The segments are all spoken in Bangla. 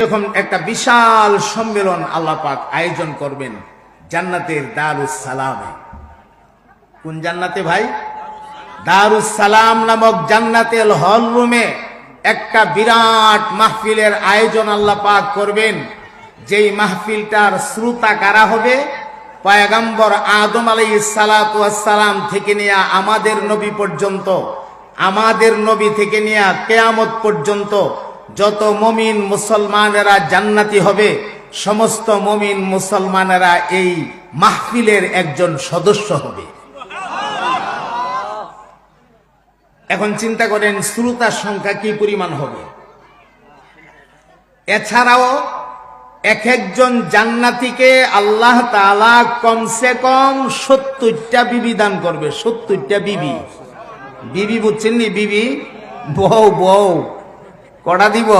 এরকম একটা বিশাল সম্মেলন আল্লাহ পাক আয়োজন করবেন জান্নাতের দারুস সালামে। কোন জান্নাতে ভাই? দারুস সালাম নামক জান্নাতের হল রুমে একটা বিরাট মাহফিলের আয়োজন আল্লাহ পাক করবেন। যেই মাহফিলটার শ্রোতা কারা হবে? পয়গম্বর আদম আলাইহিস সালাতু ওয়াস সালাম থেকে নিয়ে আমাদের নবী পর্যন্ত, আমাদের নবী থেকে নিয়ে কিয়ামত পর্যন্ত যত মুমিন মুসলমানেরা জান্নাতি হবে, সমস্ত মুমিন মুসলমানেরা এই মাহফিলের একজন সদস্য হবে। এখন চিন্তা করেন শ্রোতার সংখ্যা কি পরিমাণ হবে। এছাড়াও এক একজন জান্নাতীকে আল্লাহ তাআলা কমসে কম 70টা বিবি দান করবে। 70টা বিবি। বিবি বুঝছেন নি? বিবি বউ, বউ কটা দিব?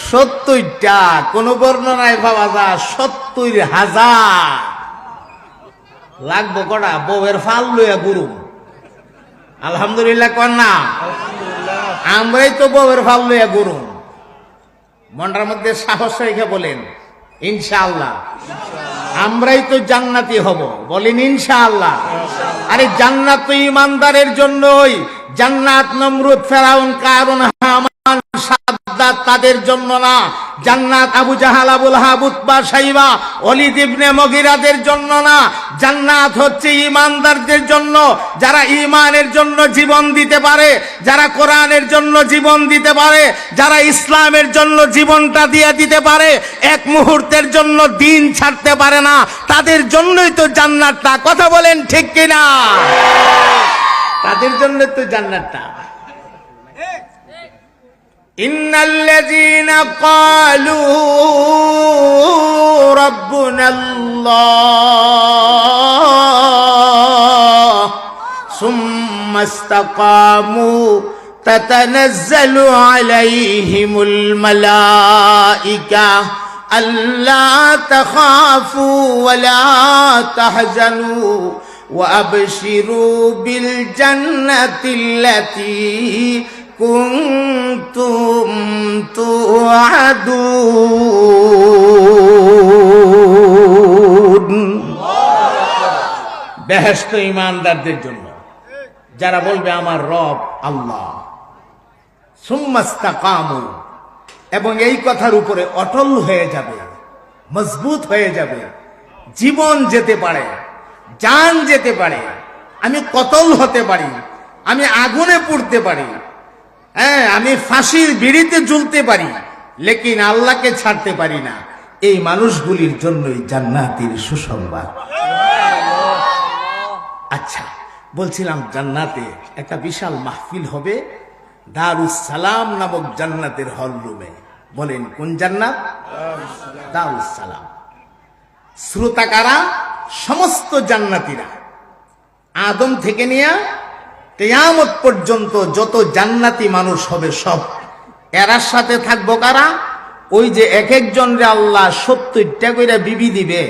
70টা। কোন বর্ণনায় পাওয়া যায় 70,000 লাগবো। কটা? বউয়ের ফাল লইয়া গুরু। আলহামদুলিল্লাহ কর না? আমরাই তো বউয়ের ফাল লইয়া গুরু। মনটার মধ্যে সাহস রেখে বলেন ইনশাআল্লাহ। আমরাই তো জান্নাতি হব, বলেন ইনশাআল্লাহ। আরে জান্নাত তো ইমানদারের জন্যই। জান্নাত নমরুদ, ফেরাউন, কারুন, হামান, সাদ্দাত তাদের জন্য না। জান্নাত আবু জাহাল, আবুল আহাব, উতবা, শাইবা, ওয়ালিদ ইবনে মুগীরাদের জন্য না। জান্নাত হচ্ছে ইমানদারদের জন্য, যারা ঈমানের জন্য জীবন দিতে পারে, যারা কোরআনের জন্য জীবন দিতে পারে, যারা ইসলামের জন্য জীবনটা দিয়ে দিতে পারে, এক মুহূর্তের জন্য দিন ছাড়তে পারে না, তাদের জন্যই তো জান্নাতটা। কথা বলেন ঠিক কিনা? তাদের জন্য তো জান্নাতটা। ইন্নাল্লাযীনা ক্বালু রাব্বুনাল্লাহ সুম্মা ইসতাকামু তাতানাজ্জালু আলাইহিমুল মালাইকা আল্লা তাখাফু ওয়া লা তাহজানু وأبشروا بالجنة التي كنتم توعدون। বেহেশত ঈমানদারদের জন্য, যারা বলবে আমার রব আল্লাহ। সুম্মা ইসতাকামু, এবং এই কথার উপরে অটল হয়ে যাবে, মজবুত হয়ে যাবে। জীবন যেতে পারে, জান যেতে পারে, আমি কতল হতে পারি, আমি আগুনে পুড়তে পারি, হ্যাঁ, আমি ফাঁসির বিড়িতে ঝুলতে পারি, লেকিন আল্লাহকে ছাড়তে পারি না। এই মানুষগুলির জন্যই জান্নাতের সুসংবাদ। আচ্ছা, বলছিলাম জান্নাতে একটা বিশাল মাহফিল হবে দারুস সালাম নামক জান্নাতের হল রুমে। বলেন কোন জান্নাত? দারুস সালাম। শ্রোতা কারা? সমস্ত জান্নাতীরা, আদম থেকে নিয়ে কিয়ামত পর্যন্ত যত জান্নাতি মানুষ হবে সব। এরার সাথে থাকবো কারা? ওই যে এক একজনরে আল্লাহ 70টা করে বিবি দিবে,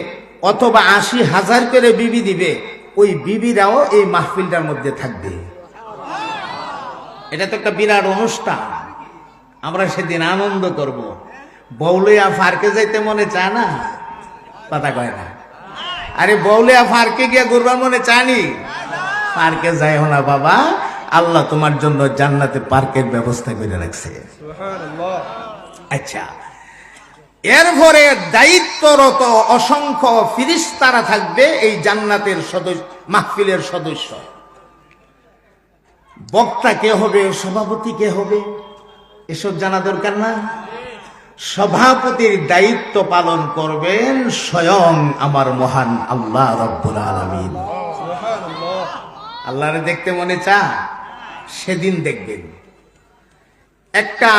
অথবা 80,000 করে বিবি দিবে, ওই বিবিরাও এই মাহফিলটার মধ্যে থাকবে। এটা তো একটা বিরাট অনুষ্ঠান। আমরা সেদিন আনন্দ করব। বউলিয়া ফারকে যাইতে মনে চায় না? কথা কয় না? আরে বউলিয়া ফারকে গিয়া ঘুরবার মনে চানি? পার্কে যাইও না বাবা, আল্লাহ তোমার জন্য জান্নাতে পার্কের ব্যবস্থা করে রাখছে। আচ্ছা, এরপরে দায়িত্বরত অসংখ্য ফিরিস্তারা থাকবে এই জান্নাতের সদস্য, মাহফিলের সদস্য। বক্তা কে হবে, সভাপতি কে হবে, এসব জানা দরকার না? সভাপতির দায়িত্ব পালন করবেন স্বয়ং আমার মহান আল্লাহ রাব্বুল আলামিন। আল্লাহরে দেখতে মনে চা? সেদিন দেখবেন একটা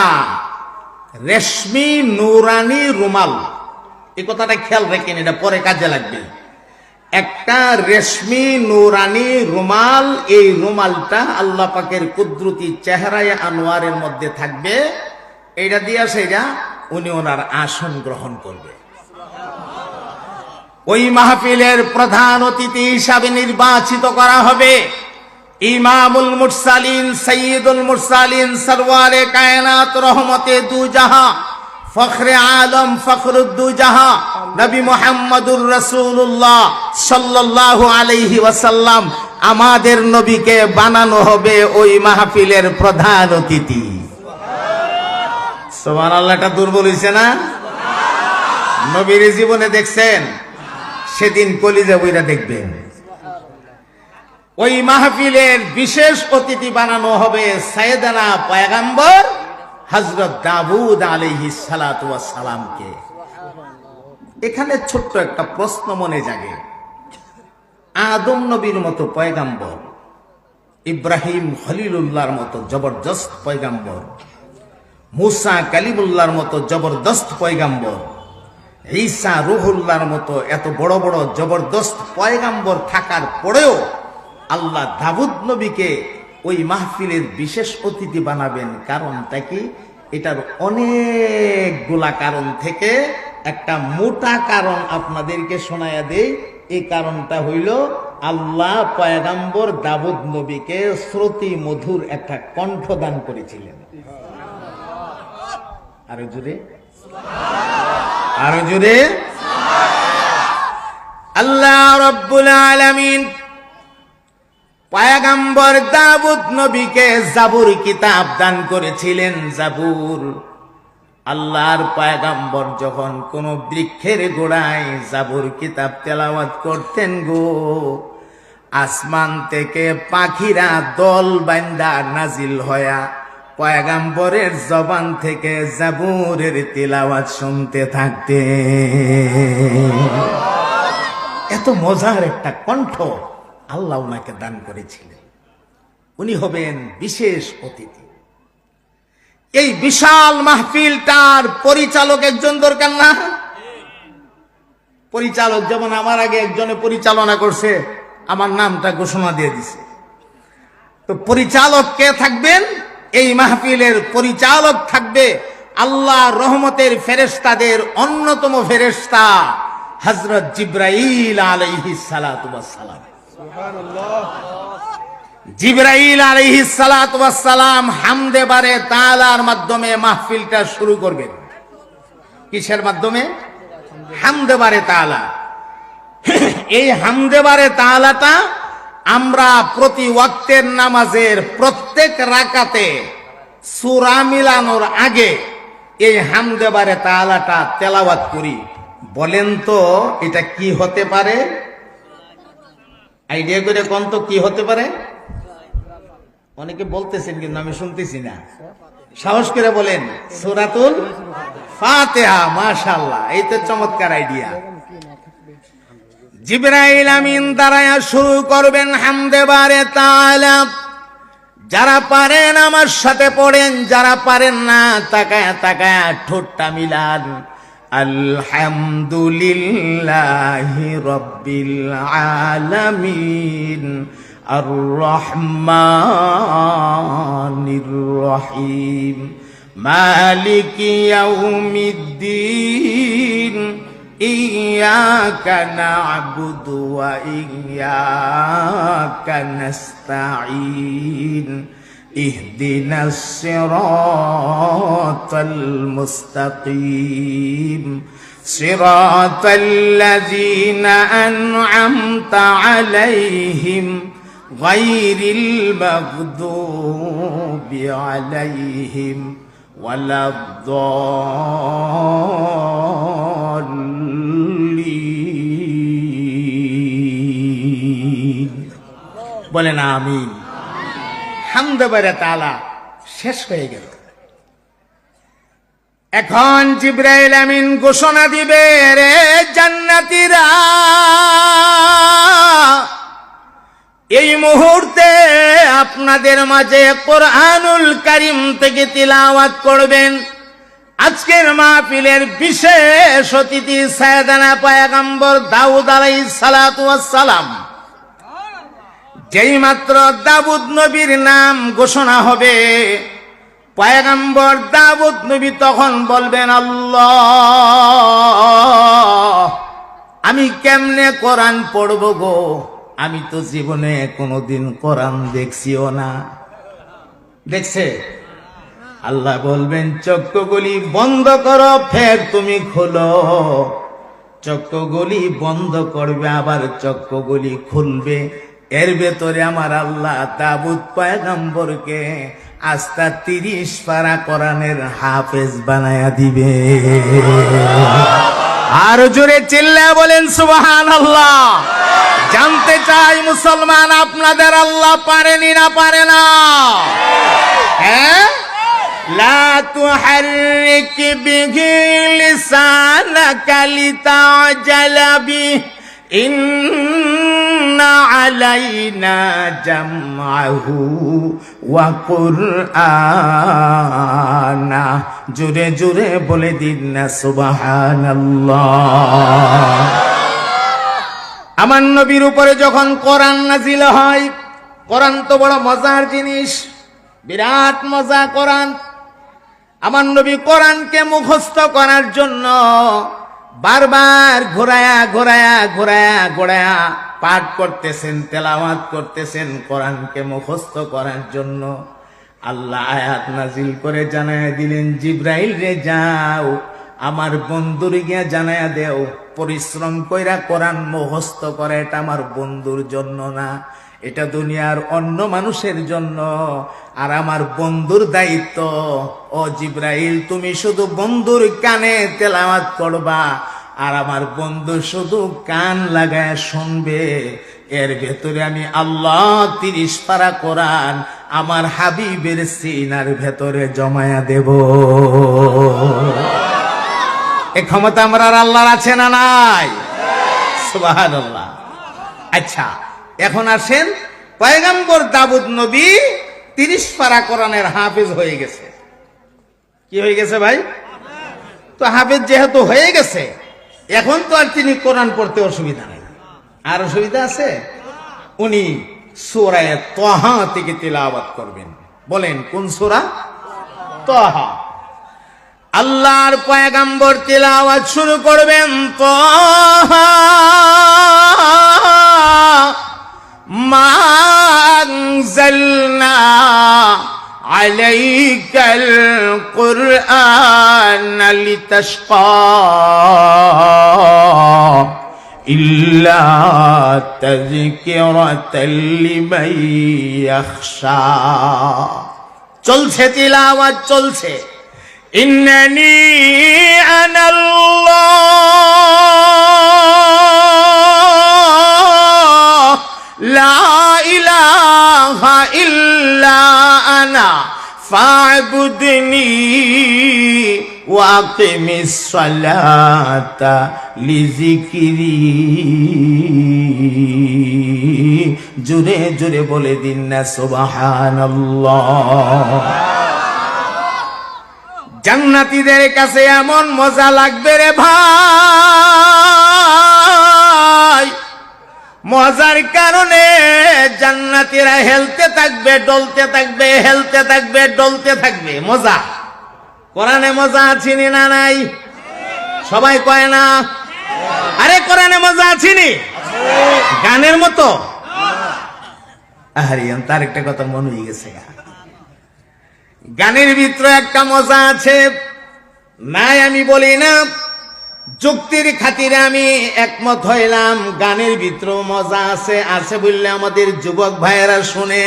রেশমি নুরানি রুমাল। এই কথাটা খেয়াল রাখেন, এটা পরে কাজে লাগবে। একটা রেশমি নুরানি রুমাল, এই রুমালটা আল্লাহ পাকের কুদরতি চেহারায় আনোয়ারের মধ্যে থাকবে। এইটা দিয়া সেটা উনি ওনার আসন গ্রহণ করবে। ওই মাহফিলের প্রধান অতিথি হিসাবে নির্বাচিত করা হবে ইমামুল মুরসালিন, সৈয়দুল মুরসালিন, সরওয়ারে কায়নাত, রহমতে দু জাহাঁ, ফখরে আলম ফখরুদ্দুজাহা নবী মুহাম্মদুর রাসূলুল্লাহ সাল্লাল্লাহু আলাইহি ওয়াসাল্লাম আমাদের নবীকে বানানো হবে ওই মাহফিলের প্রধান অতিথি। সুবহানাল্লাহ। এটা দুর্বল হইছে না? নবীর জীবনে দেখছেন, সেদিন কলিজা বইরা দেখবেন। ওই মাহফিলের বিশেষ অতিথি বানানো হবে সাইয়েদানা পয়গম্বর হযরত দাউদ আলাইহিস সালাতু ওয়াস সালামকে। এখানে ছোট্ট একটা প্রশ্ন মনে জাগে, আদম নবীর মতো পয়গম্বর, ইব্রাহিম খলিলুল্লাহর মতো জবরদস্ত পয়গম্বর, মুসা কালিমুল্লাহর মতো জবরদস্ত পয়গম্বর, ঈসা রূহুল্লাহর মতো এত বড় বড় জবরদস্ত পয়গম্বর থাকার পরেও আল্লাহ দাউদ নবীকে ওই মাহফিলের বিশেষ অতিথি বানাবেন। কারণটা কি? এটার অনেকগুলা কারণ থেকে একটা মোটা কারণ আপনাদেরকে শোনায়া দেই। এই কারণটা হইল আল্লাহ পয়গম্বর দাউদ নবীকে শ্রুতি মধুর একটা কণ্ঠ দান করেছিলেন। আরো জোরে, আরো জোরে। আল্লাহ রাব্বুল আলামিন পয়গম্বর দাউদ নবীকে জাবুর কিতাব দান করেছিলেন। জাবুর, আল্লাহর পয়গম্বর যখন কোন বৃক্ষের গোড়ায় জাবুর কিতাব তেলাওয়াত করতেন গো, আসমান থেকে পাখিরা দল বান্দা নাজিল হয়া পয়গম্বরের জবান থেকে জাবুরের তিলাওয়াত শুনতে থাকতে। এত মজার একটা কণ্ঠ আল্লাহ ওনাকে দান করেছিলেন। উনি হবেন বিশেষ অতিথি। এই বিশাল মাহফিলটার পরিচালক একজন দরকার না? পরিচালক যেমন আমার আগে একজনে পরিচালনা করছে, আমার নামটা ঘোষণা দিয়ে দিছে। তো পরিচালক কে থাকবেন? এই মাহফিলের পরিচালক থাকবে আল্লাহ রহমতের ফেরেশতাদের অন্যতম ফেরেশতা হযরত জিবরাইল আলাইহিস সালাতু ওয়াস সালাম। জিবরাইল আলাইহিস সালাতু ওয়াস সালাম হামদে বারে তাআলার মাধ্যমে মাহফিলটা শুরু করবেন। কিসের মাধ্যমে? হামদে বারে তাআলা। এই হামদে বারে তাআলাটা আমরা প্রতি ওয়াক্তের নামাজের প্রত্যেক রাকাতে সূরা মিলানোর আগে এই হামদে বারে তাআলাটা তেলাওয়াত করি। বলেন তো এটা কি হতে পারে? আইডিয়া করে কোন তো কি হতে পারে? অনেকে বলতেছেন কিন্তু আমি শুনতেছি না। সাহস করে বলেন, সূরাতুল ফাতিহা। মাশাআল্লাহ, এই তো চমৎকার আইডিয়া। জিবরাইল আমিন দাঁড়ায়া শুরু করবেন হামদে বারে তাআলা। যারা পারেন আমার সাথে পড়েন, যারা পারেন না তাকায়া তাকায়া ঠোঁটটা মিলান। আলহামদুলিল্লাহি রাব্বিল আলামিন আর রহমানির রহিম মালিকি ইয়াউমিদ্দিন ইয়্যাকা না'বুদু ওয়া ইয়্যাকা নাস্তাঈন ইহদিনাস সিরাতাল মুস্তাকিম সিরাতাল্লাযীনা আন'আমতা আলাইহিম গায়রিল মাগদুবি আলাইহিম ওয়ালাদ-দাল্লিন। বলেন আমিন। হামদে বারে তাআলা শেষ হয়ে গেল। এখন জিবরাইল আমিন ঘোষণা দিবে, রে জান্নাতীরা, এই মুহূর্তে আপনাদের মাঝে কোরআনুল কারীম থেকে তিলাওয়াত করবেন আজকের মাহফিলের বিশেষ অতিথি সাইয়েদানা পয়গম্বর দাউদ আলাইহিস সালাতু ওয়াস সালাম। যেই মাত্র দাউদ নবীর নাম ঘোষণা হবে, পয়গম্বর দাউদ নবী তখন বলবেন, আল্লাহ, আমি কেমনে কোরআন পড়ব গো? আমি তো জীবনে কোনোদিন কোরআন দেখছিও না। দেখছে? আল্লাহ বলবেন চক্ষুগুলি বন্ধ করো, ফের তুমি খোলো। চক্ষুগুলি বন্ধ করবে, আবার চক্ষুগুলি খুলবে। এর ভেতরে আমার আল্লাহ তাবুত পয়গম্বরকে আস্তা 30 পারা কোরআনের হাফেজ বানায়া দিবে। আর জোরে চিল্লায়া বলেন সুবহানাল্লাহ। জানতে চাই মুসলমান, আপনাদের আল্লাহ পারেনি না পারে না? হ্যাঁ, লা তুহাররিক বিহি লিসানাকা লিতাজালা বিহি ইন্না আলাইনা জামআহু ওয়া কুরআনা। জোরে জোরে বলে দিন না সুবহানাল্লাহ। আমার নবীর উপরে যখন কোরআন নাজিল হয়, কোরআন তো বড় মজার জিনিস, বিরাট মজা কোরআন। আমার নবী কোরআনকে মুখস্থ করার জন্য বারবার ঘোরায়া ঘোরায়া ঘোরায়া ঘোরায়া পাঠ করতেছেন, তেলাওয়াত করতেছেন কোরআনকে মুখস্থ করার জন্য। আল্লাহ আয়াত নাজিল করে জানায়া দিলেন, জিব্রাইল রে যাও আমার বন্ধুর গিয়া জানায়া দেও, পরিশ্রম কইরা কোরআন মুখস্থ করে, এটা আমার বন্ধুর জন্য না, এটা দুনিয়ার অন্য মানুষের জন্য। আর আমার বন্ধুর দায়িত্ব, ও জিব্রাইল তুমি শুধু বন্ধুর কানে তেলাওয়াত করবা, আর আমার বন্ধু শুধু কান লাগায় শুনবে। এর ভেতরে আমি আল্লাহ 30 পারা কোরআন আমার হাবিবের সিনার ভেতরে জমায়া দেব। এই ক্ষমতা আমরা আল্লাহর আছে না নাই? সুবহানাল্লাহ। আচ্ছা, এখন আসেন, পয়গম্বর দাউদ নবী 30 পারা কোরআনের হাফেজ হয়ে গেছে। কি হয়ে গেছে ভাই? তো হাফেজ যেহেতু হয়ে গেছে, এখন তো আর তিনি কোরআন পড়তে অসুবিধা নেই। আর অসুবিধা আছে? উনি সূরা তাহা থেকে তিলাওয়াত করবেন। বলেন কোন সূরা? তাহা। আল্লাহর পয়গম্বর তিলাওয়াত শুরু করবেন, তাহা মা আনজালনা আলাইকাল কুরআন লিতাশকা ইল্লা তাযকিরাতাল লিমান ইয়াখশা। চলছে তিলাওয়াত চলছে। ইন্নানি আনাল্লাহ লা ইলাহা ইল্লা আনা ফা'বুদনি ওয়া আকিমিস সালাতা লিযিকরি। জোরে জোরে বলে দিন না সুবহানাল্লাহ। জান্নাতীদের কাছে এমন মজা লাগবে রে ভাই, মজার কারণে জান্নাতীরা হেলতে থাকবে, ডলতে থাকবে, হেলতে থাকবে, ডলতে থাকবে। মজা, কোরআনে মজা আছে না নাই? সবাই কয় না? আরে কোরআনে মজা আছে নি? গানের মতো? আরে তার একটা কথা মনে হয়ে গেছে, গানের ভিতরে একটা মজা আছে, নাই আমি বলি না, যুক্তির খাতিরে আমি একমত হইলাম, গানের ভিতরে মজা আছে, আছে বললে আমাদের যুবক ভাইয়েরা শুনে।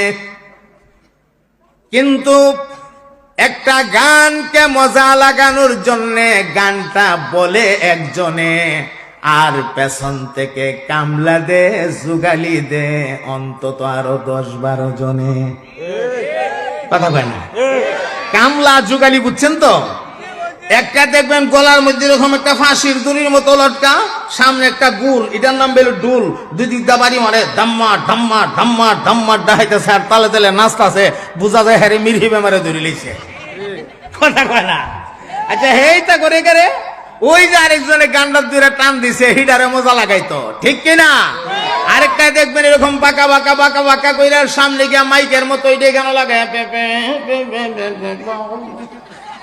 কিন্তু একটা গানকে মজা লাগানোর জন্য গানটা বলে একজনে, আর পেছন থেকে কামলা দে, জুগালি দে অন্তত আরো 10-12 জনে। কথা কয় না? কামলা জুগালি বুঝছেন তো? একটা দেখবেন গলার মধ্যে এরকম একটা ফাঁসির দড়ির মতো লটকা, সামনে একটা গুল, এটার নাম বেল ডুল, দুই দিক দা বাড়ি মারে, ধাম্মা ধাম্মা ধাম্মা ধাম্মা ডাইতেছে, আর তালে তালে নাচতাছে, বুঝা যায় হ্যারে মিরহি বেমারে ধরে লিছে। কথা কয় না? আচ্ছা, হেইটা করে করে ওই যে আরেকজনে গান্ডার দুইটা টান দিছে, হিডারে মজা লাগাইতো, ঠিক কিনা? আরেকটা দেখবেন এরকম বাঁকা বাঁকা বাঁকা বাঁকা কইরা সামনে গিয়া মাইকের মতো ওইটাই গান লাগায়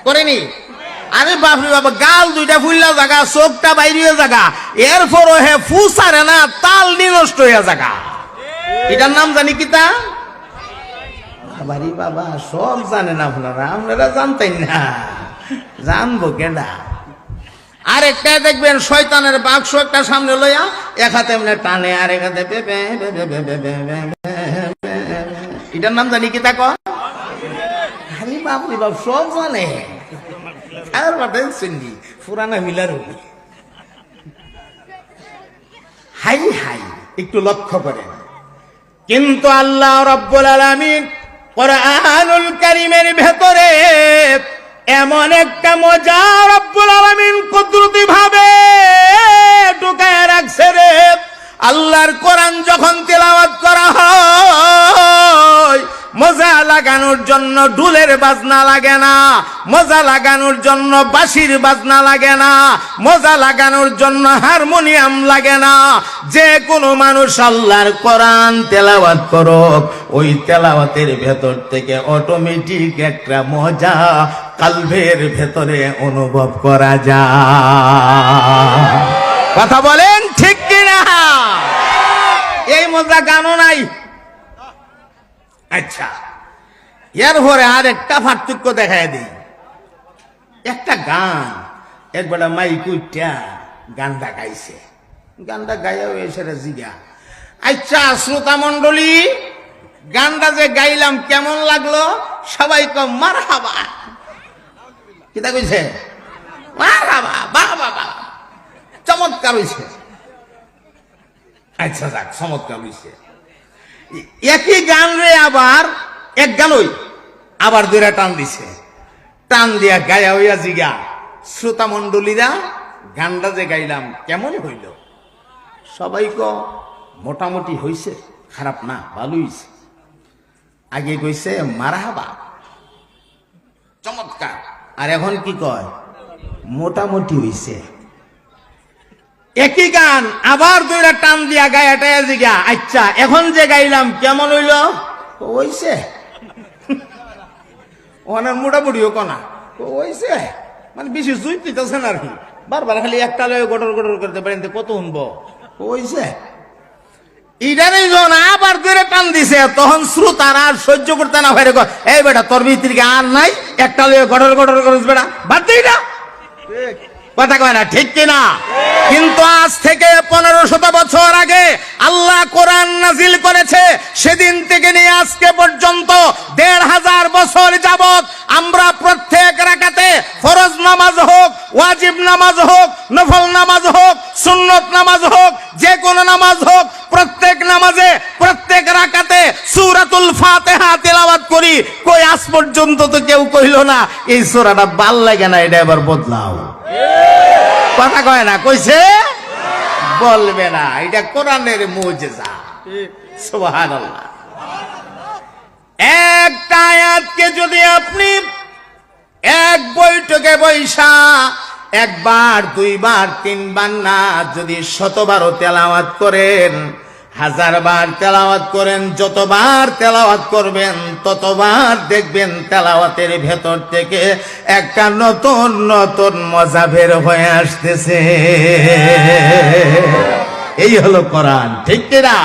করেনি। আরে বাপরে বাবা, গাল দুইটা ফুললা জায়গা, চোখটা বাইরে জায়গা, এরপরও হে ফুসারে না, তাল নষ্ট হইয়া জায়গা। এটার নাম জানি কি তা? বাবারি বাবা, সব জানেন আপনারা, আপনারা জানতেন না, জানবো কেডা? আরেকটা দেখবেন শয়তানের বাক্স একটা সামনে লইয়া এক হাতে এমনি টানে আর এক হাতে এটার নাম জানি কি তা কয়? আরে বাপরে বাপ, সব জানে। আর বাটেন শুনলি পুরানা মিলার হাই হাই, একটু লক্ষ্য করেন। কিন্তু আল্লাহ রাব্বুল আলামিন কোরআনুল কারীমের ভেতরে এমন একটা মজা রব্বুল আলামিন কুদরতি ভাবে ঢুকায় রাখছে রে। আল্লাহর কোরআন যখন তেলাওয়াত করা হয়, মজা লাগানোর জন্য ঢোলের বাজনা লাগে না, মজা লাগানোর জন্য বাঁশির বাজনা লাগে না, মজা লাগানোর জন্য হারমোনিয়াম লাগে না। যে কোনো মানুষ আল্লাহর কোরআন তেলাওয়াত করুক, ওই তেলাওয়াতের ভেতর থেকে অটোমেটিক একটা মজা কালবের ভেতরে অনুভব করা যায়। কথা বলেন ঠিক কিনা? এই মজা গানও নাই। আচ্ছা, এরপরে আর একটা পার্থক্য দেখায় দিই। একটা গান একবার মাইকুইটা গানটা গাইছে, গানটা গাইয়া এসে জিগা, আচ্ছা শ্রোতা মন্ডলী, গানটা যে গাইলাম কেমন লাগলো? সবাই কম মারহাবা। কিতা কইছে? মারহাবা, বাহ বাবা, চমৎকার হইছে। আচ্ছা যাক, চমৎকার হইছে। একই গান রে আবার এক গানই আবার দুইটা টান দিছে, টান দিয়া গায়া হইয়া জিগা, শ্রোতা মন্ডলীরা গানটা যে গাইলাম কেমন হইল? সবাই ক মোটামুটি হইছে, খারাপ না, ভালো হইছে। আগে কইছে মারহাবা, চমৎকার, আর এখন কি কয়? মোটামুটি হইছে। একই গান আবার দুইটা টান দিয়া গায়াটায় জিগা, আচ্ছা এখন যে গাইলাম কেমন হইল? হইছে। ওনার মোটামুটিও কনা হইছে, মানে বেশি জুই দিতেছেন আর কি, বারবার খালি একটা লয়ে গটর গটর করতে পারেন, কত শুনবো? হইছে। ইডারে যখন আবার দুইটা টান দিছে, তখন শ্রোতারা আর সহ্য করতে না পারে, এই বেটা তোর ভিতরে আর নাই, একটা লয়ে গটর গটর করিস বেটা, বাদ দিই না। কথা কয় না ঠিক কিনা? কিন্তু আজ থেকে 1500 বছর আগে আল্লাহ কোরআন নাজিল করেছে, সেদিন থেকে নিয়ে আজকে পর্যন্ত 1500 বছর যাবত আমরা প্রত্যেক রাকাতে ফরজ নামাজ হোক, ওয়াজিব নামাজ হোক, নফল নামাজ হোক, সুন্নত নামাজ হোক, যে কোনো নামাজ হোক, প্রত্যেক নামাজে প্রত্যেক রাকাতে সূরাতুল ফাতিহা তেলাওয়াত করি। কই আজ পর্যন্ত তো কেউ কইল না এই সূরাটা ভাল লাগে না, এটা এবার বদলাও। কথা কয় না, কইছে বলবে না, এটা কোরআনের মুজিজা। সুবহানাল্লাহ। একটা আয়াতকে যদি আপনি এক বৈঠকে বৈশা একবার, দুইবার, তিনবার না, যদি 100বারও তেলাওয়াত করেন, 1000 বার তেলাওয়াত করেন, যতবার তেলাওয়াত করবেন ততবার দেখবেন তেলাওয়াতের ভেতর থেকে একটা নতুন নতুন মজা বের হয়ে আসতেছে। এই হলো কোরআন, ঠিক কিনা?